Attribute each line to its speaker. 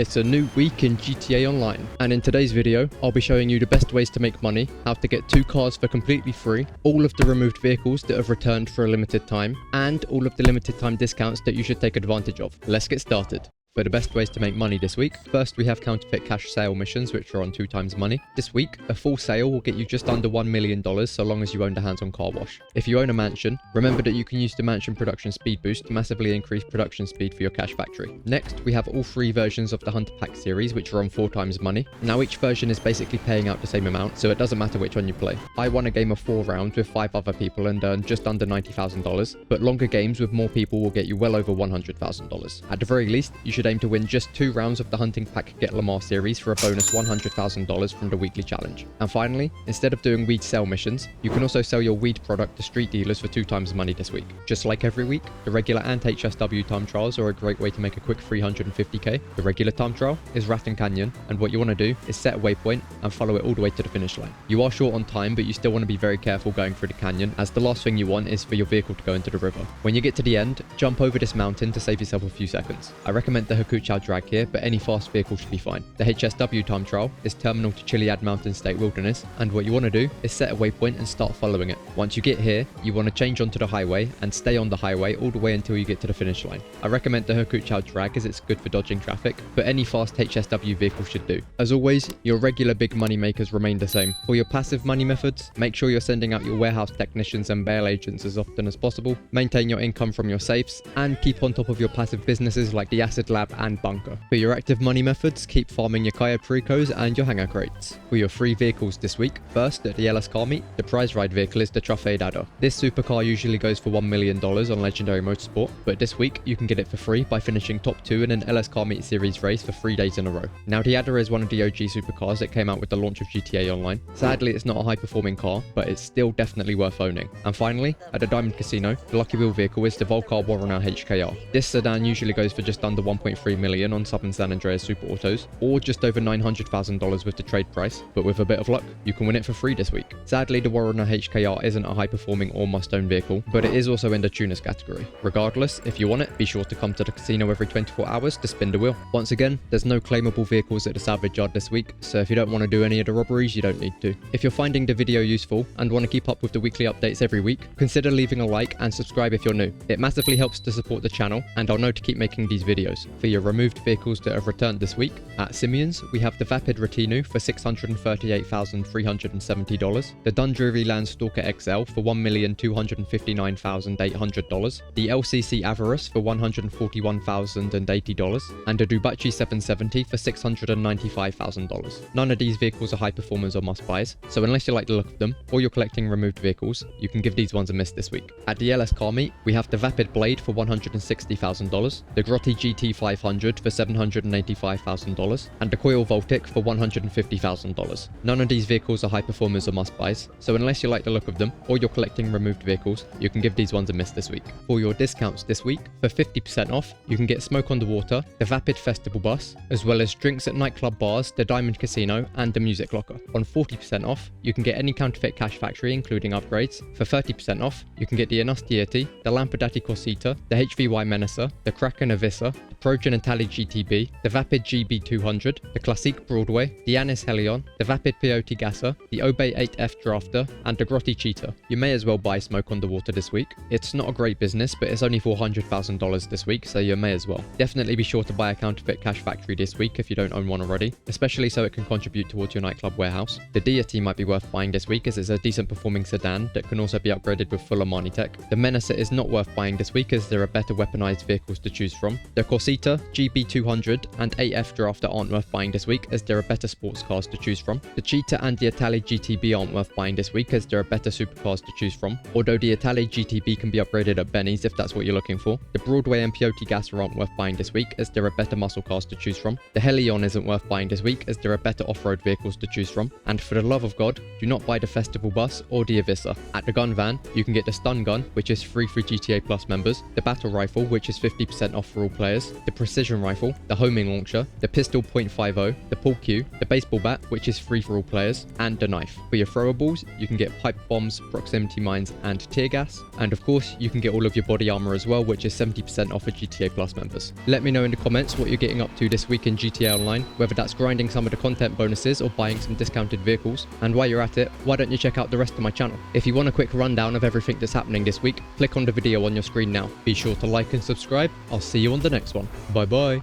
Speaker 1: It's a new week in GTA Online, and in today's video, I'll be showing you the best ways to make money, how to get 2 cars for completely free, all of the removed vehicles that have returned for a limited time, and all of the limited time discounts that you should take advantage of. Let's get started. For the best ways to make money this week, first we have counterfeit cash sale missions, which are on 2 times money. This week, a full sale will get you just under $1 million so long as you own the hands-on car wash. If you own a mansion, remember that you can use the mansion production speed boost to massively increase production speed for your cash factory. Next, we have all 3 versions of the Hunter Pack series, which are on 4 times money. Now each version is basically paying out the same amount, so it doesn't matter which one you play. I won a game of 4 rounds with 5 other people and earned just under $90,000, but longer games with more people will get you well over $100,000. At the very least, you should aim to win just 2 rounds of the Hunting Pack Get Lamar series for a bonus $100,000 from the weekly challenge. And finally, instead of doing weed sell missions, you can also sell your weed product to street dealers for 2 times money this week. Just like every week, the regular and HSW time trials are a great way to make a quick 350k. The regular time trial is Rathan Canyon, and what you want to do is set a waypoint and follow it all the way to the finish line. You are short on time, but you still want to be very careful going through the canyon, as the last thing you want is for your vehicle to go into the river. When you get to the end, jump over this mountain to save yourself a few seconds. I recommend the Hakuchao drag here, but any fast vehicle should be fine. The HSW time trial is terminal to Chiliad Mountain State Wilderness, and what you want to do is set a waypoint and start following it. Once you get here, you want to change onto the highway and stay on the highway all the way until you get to the finish line. I recommend the Hakuchao drag as it's good for dodging traffic, but any fast HSW vehicle should do. As always, your regular big money makers remain the same. For your passive money methods, make sure you're sending out your warehouse technicians and bail agents as often as possible, maintain your income from your safes, and keep on top of your passive businesses like the Acid Lab and Bunker. For your active money methods, keep farming your Kaya Precos and your hanger crates. For your free vehicles this week, first at the LS Car Meet, the prize ride vehicle is the Truffade Adder. This supercar usually goes for $1 million on Legendary Motorsport, but this week you can get it for free by finishing top 2 in an LS Car Meet series race for 3 days in a row. Now the Adder is one of the OG supercars that came out with the launch of GTA Online. Sadly, it's not a high performing car, but it's still definitely worth owning. And finally, at the Diamond Casino, the Lucky Wheel vehicle is the Volcar Warrener HKR. This sedan usually goes for just under 1.3 million on Southern San Andreas Super Autos, or just over $900,000 with the trade price, but with a bit of luck, you can win it for free this week. Sadly, the Warrener HKR isn't a high-performing or must-own vehicle, but it is also in the tuners category. Regardless, if you want it, be sure to come to the casino every 24 hours to spin the wheel. Once again, there's no claimable vehicles at the salvage yard this week, so if you don't want to do any of the robberies, you don't need to. If you're finding the video useful and want to keep up with the weekly updates every week, consider leaving a like and subscribe if you're new. It massively helps to support the channel, and I'll know to keep making these videos. For your removed vehicles that have returned this week, at Simeon's, we have the Vapid Retinu for $638,370, the Dundreary Land Stalker XL for $1,259,800, the LCC Avarice for $141,080, and a Dubachi 770 for $695,000. None of these vehicles are high performers or must buys, so unless you like the look of them, or you're collecting removed vehicles, you can give these ones a miss this week. At the LS Car Meet, we have the Vapid Blade for $160,000, the Grotti GT 500 for $785,000, and the Coil Voltic for $150,000. None of these vehicles are high performers or must buys, so unless you like the look of them, or you're collecting removed vehicles, you can give these ones a miss this week. For your discounts this week, for 50% off, you can get Smoke on the Water, the Vapid Festival Bus, as well as drinks at nightclub bars, the Diamond Casino, and the Music Locker. On 40% off, you can get any counterfeit cash factory, including upgrades. For 30% off, you can get the Anustieti, the Lampadati Corsita, the HVY Menacer, the Kraken Avissa, the Progen Itali GTB, the Vapid GB200, the Classique Broadway, the Anis Helion, the Vapid Peyote Gasser, the Obey 8F Drafter, and the Grotti Cheetah. You may as well buy Smoke on the Water this week. It's not a great business, but it's only $400,000 this week, so you may as well. Definitely be sure to buy a counterfeit cash factory this week if you don't own one already, especially so it can contribute towards your nightclub warehouse. The Deity might be worth buying this week as it's a decent performing sedan that can also be upgraded with full Armani tech. The Menacer is not worth buying this week as there are better weaponized vehicles to choose from. The Corsita, GB200, and 8F Drafter aren't worth buying this week as there are better sports cars to choose from. The Cheetah and the Itali GTB aren't worth buying this week as there are better supercars to choose from, although the Itali GTB can be upgraded at Benny's if that's what you're looking for. The Broadway and Peyote Gasser aren't worth buying this week as there are better muscle cars to choose from. The Helion isn't worth buying this week as there are better off-road vehicles to choose from. And for the love of God, do not buy the Festival Bus or the Avissa. At the Gun Van, you can get the Stun Gun, which is free for GTA Plus members, the Battle Rifle, which is 50% off for all players, the the precision rifle, the homing launcher, the pistol .50, the pull cue, the baseball bat, which is free for all players, and the knife. For your throwables, you can get pipe bombs, proximity mines, and tear gas. And of course, you can get all of your body armor as well, which is 70% off for GTA Plus members. Let me know in the comments what you're getting up to this week in GTA Online, whether that's grinding some of the content bonuses or buying some discounted vehicles. And while you're at it, why don't you check out the rest of my channel? If you want a quick rundown of everything that's happening this week, click on the video on your screen now. Be sure to like and subscribe. I'll see you on the next one. Bye bye.